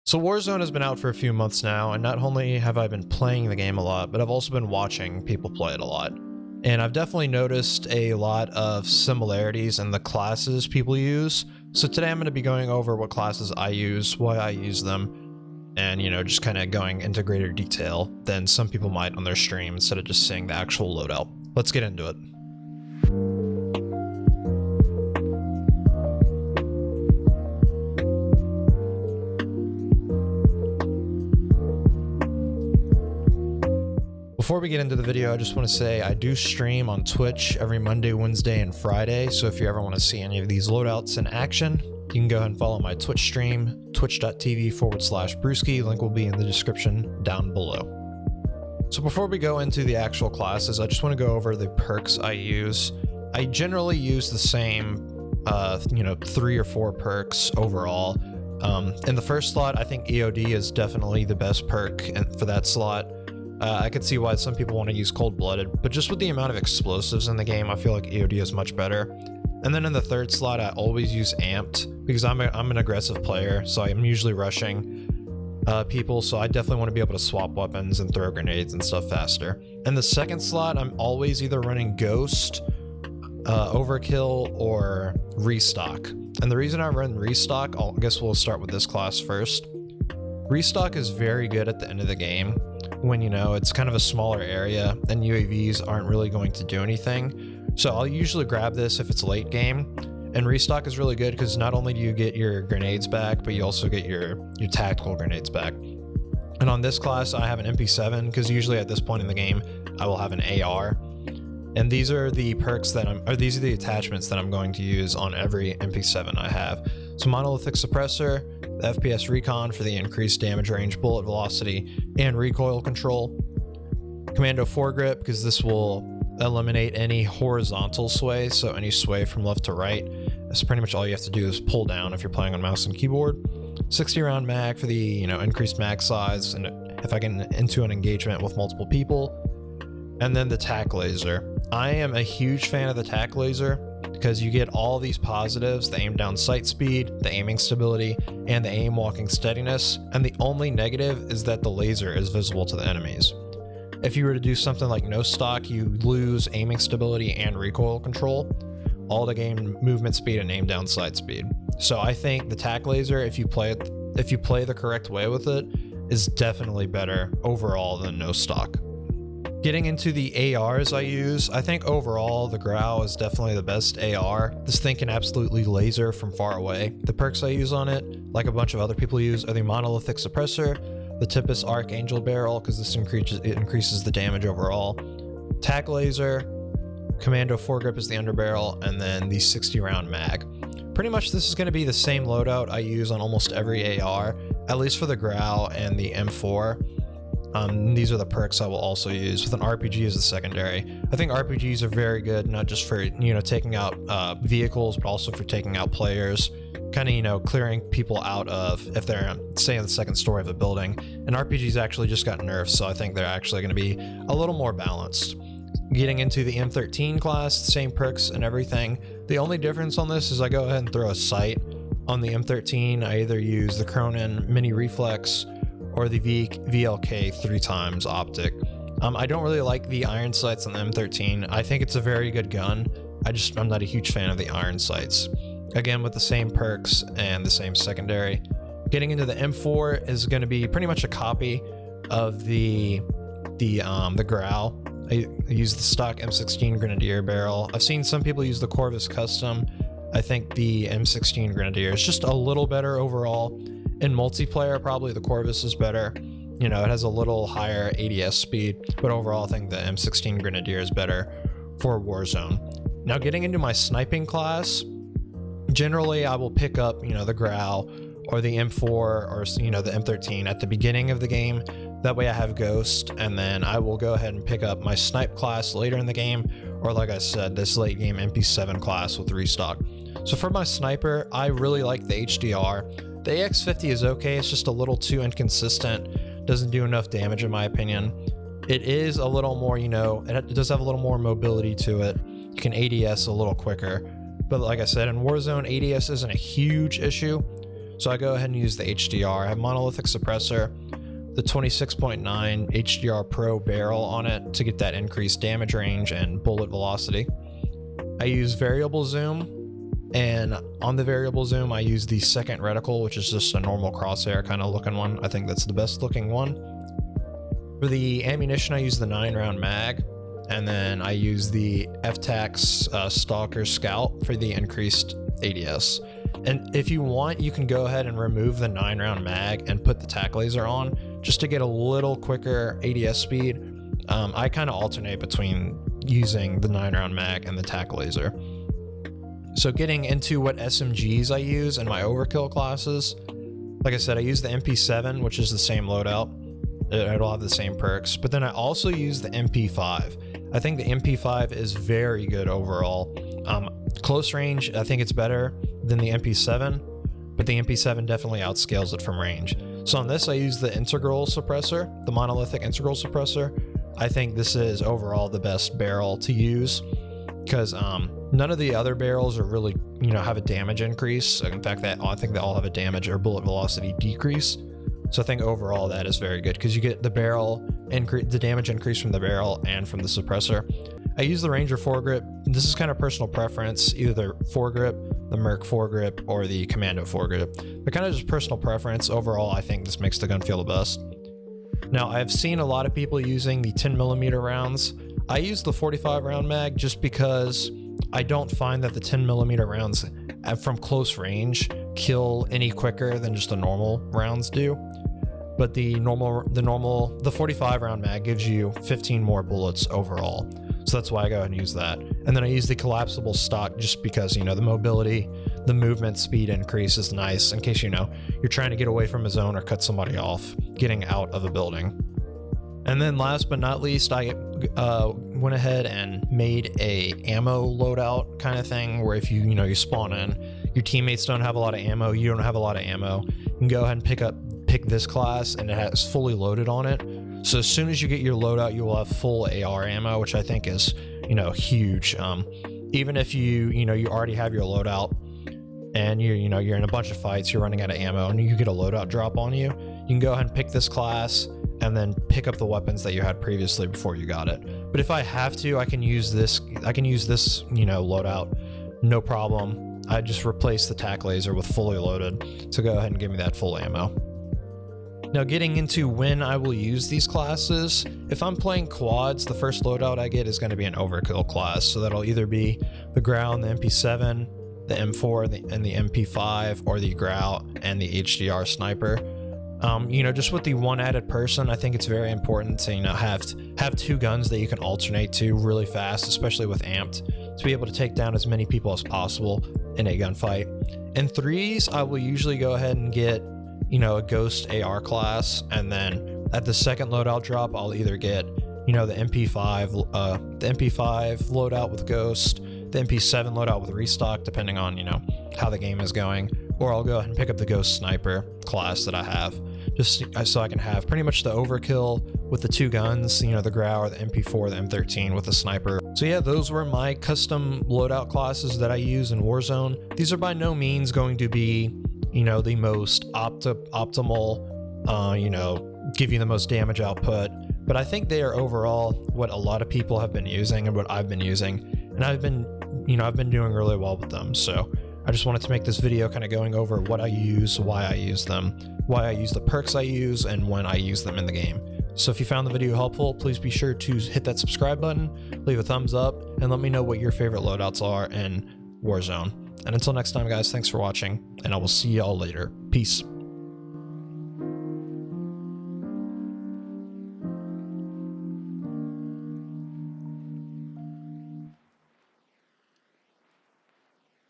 So Warzone has been out for a few months now, and not only have I been playing the game a lot, but I've also been watching people play it a lot. And I've definitely noticed a lot of similarities in the classes people use. So today I'm going to be going over what classes I use, why I use them, and just kind of going into greater detail than some people might on their stream instead of just seeing the actual loadout. Let's get into it. Before we get into the video, I just want to say I do stream on Twitch every Monday, Wednesday, and Friday, so if you ever want to see any of these loadouts in action, you can go ahead and follow my Twitch stream, twitch.tv/Brewski. Link will be in the description down below. So before we go into the actual classes, I just want to go over the perks I use. I generally use the same, 3 or 4 perks overall. In the first slot, I think EOD is definitely the best perk for that slot. I could see why some people want to use Cold-Blooded, but just with the amount of explosives in the game, I feel like EOD is much better. And then in the third slot, I always use Amped because I'm an aggressive player, so I'm usually rushing people, so I definitely want to be able to swap weapons and throw grenades and stuff faster. In the second slot, I'm always either running Ghost, Overkill, or Restock. And the reason I run Restock, I guess we'll start with this class first. Restock is very good at the end of the game when it's kind of a smaller area and UAVs aren't really going to do anything. So I'll usually grab this if it's late game, and Restock is really good because not only do you get your grenades back, but you also get your tactical grenades back. And on this class I have an MP7 because usually at this point in the game I will have an AR, and these are the perks that these are the attachments that I'm going to use on every MP7 I have. So Monolithic Suppressor, the FPS Recon for the increased damage range, bullet velocity, and recoil control. Commando Foregrip, because this will eliminate any horizontal sway, so any sway from left to right. That's pretty much all you have to do is pull down if you're playing on mouse and keyboard. 60 round mag for the increased mag size, and if I get into an engagement with multiple people. And then the tac laser. I am a huge fan of the tac laser because you get all these positives: the aim down sight speed, the aiming stability, and the aim walking steadiness. And the only negative is that the laser is visible to the enemies. If you were to do something like no stock, you lose aiming stability and recoil control, all to gain movement speed and aim down sight speed. So I think the tac laser, if you play the correct way with it, is definitely better overall than no stock. Getting into the ARs I use, I think overall the Grau is definitely the best AR. This thing can absolutely laser from far away. The perks I use on it, like a bunch of other people use, are the Monolithic Suppressor, the Tipis Archangel Barrel, because this increases the damage overall, Tac Laser, Commando Foregrip is the underbarrel, and then the 60 round mag. Pretty much this is going to be the same loadout I use on almost every AR, at least for the Grau and the M4. These are the perks I will also use, with an RPG as the secondary. I think RPGs are very good, not just for taking out vehicles, but also for taking out players, kind of clearing people out of, if they're say in the second story of a building. And RPGs actually just got nerfed, so I think they're actually going to be a little more balanced. Getting into the M13 class, same perks and everything. The only difference on this is I go ahead and throw a sight. On the M13 I either use the Cronin Mini Reflex or the VLK 3x optic. I don't really like the iron sights on the M13. I think it's a very good gun. I'm not a huge fan of the iron sights. Again, with the same perks and the same secondary. Getting into the M4 is going to be pretty much a copy of the Grau. I use the stock M16 Grenadier barrel. I've seen some people use the Corvus Custom. I think the M16 Grenadier is just a little better overall. In multiplayer, probably the Corvus is better. It has a little higher ADS speed, but overall I think the M16 Grenadier is better for Warzone. Now getting into my sniping class, generally I will pick up, the Grau or the M4 or, the M13 at the beginning of the game. That way I have Ghost, and then I will go ahead and pick up my snipe class later in the game, or like I said, this late game MP7 class with Restock. So for my sniper, I really like the HDR. The AX50 is okay, it's just a little too inconsistent, doesn't do enough damage in my opinion. It is a little more, it does have a little more mobility to it. You can ADS a little quicker, but like I said, in Warzone, ADS isn't a huge issue. So I go ahead and use the HDR. I have monolithic suppressor, the 26.9 HDR Pro barrel on it to get that increased damage range and bullet velocity. I use variable zoom, and on the variable zoom I use the second reticle, which is just a normal crosshair kind of looking one. I think that's the best looking one. For the ammunition I use the 9-round mag, and then I use the FTAX Stalker Scout for the increased ADS. And if you want, you can go ahead and remove the 9-round mag and put the tac laser on just to get a little quicker ADS speed. I kind of alternate between using the 9-round mag and the tac laser. So getting into what SMGs I use in my overkill classes, like I said, I use the MP7, which is the same loadout. It'll have the same perks, but then I also use the MP5. I think the MP5 is very good overall. Close range, I think it's better than the MP7, but the MP7 definitely outscales it from range. So on this, I use the integral suppressor, the monolithic integral suppressor. I think this is overall the best barrel to use because none of the other barrels are really, have a damage increase. In fact, I think they all have a damage or bullet velocity decrease. So I think overall that is very good because you get the the damage increase from the barrel and from the suppressor. I use the Ranger foregrip. This is kind of personal preference, either the foregrip, the Merc foregrip, or the Commando foregrip. They're kind of just personal preference. Overall, I think this makes the gun feel the best. Now, I've seen a lot of people using the 10mm rounds. I use the 45 round mag just because I don't find that the 10mm rounds from close range kill any quicker than just the normal rounds do. But the 45 round mag gives you 15 more bullets overall. So that's why I go ahead and use that. And then I use the collapsible stock just because, the mobility, the movement speed increase is nice in case, you're trying to get away from a zone or cut somebody off, getting out of a building. And then last but not least, I went ahead and made a ammo loadout kind of thing where if you spawn in, your teammates don't have a lot of ammo, you don't have a lot of ammo, you can go ahead and pick this class and it has fully loaded on it. So as soon as you get your loadout, you will have full AR ammo, which I think is, huge. Even if you already have your loadout and you're in a bunch of fights, you're running out of ammo and you get a loadout drop on you, you can go ahead and pick this class and then pick up the weapons that you had previously before you got it. But if I have to, I can use this, loadout, no problem. I just replace the tac laser with fully loaded to go ahead and give me that full ammo. Now getting into when I will use these classes, if I'm playing quads, the first loadout I get is going to be an overkill class. So that'll either be the Grau and the MP7, the M4 and the MP5, or the Grau and the HDR sniper. Just with the one added person, I think it's very important to have two guns that you can alternate to really fast, especially with amped, to be able to take down as many people as possible in a gunfight. In threes, I will usually go ahead and get a ghost AR class, and then at the second loadout drop, I'll either get the MP5 loadout with ghost, the MP7 loadout with restock, depending on how the game is going, or I'll go ahead and pick up the ghost sniper class that I have, just so I can have pretty much the overkill with the two guns, the Grau or the MP4, the M13 with the sniper. So yeah, those were my custom loadout classes that I use in Warzone. These are by no means going to be the most optimal, give you the most damage output. But I think they are overall what a lot of people have been using and what I've been using. And I've been doing really well with them. So I just wanted to make this video kind of going over what I use, why I use them, why I use the perks I use, and when I use them in the game. So if you found the video helpful, please be sure to hit that subscribe button, leave a thumbs up, and let me know what your favorite loadouts are in Warzone. And until next time, guys, thanks for watching, and I will see y'all later. Peace.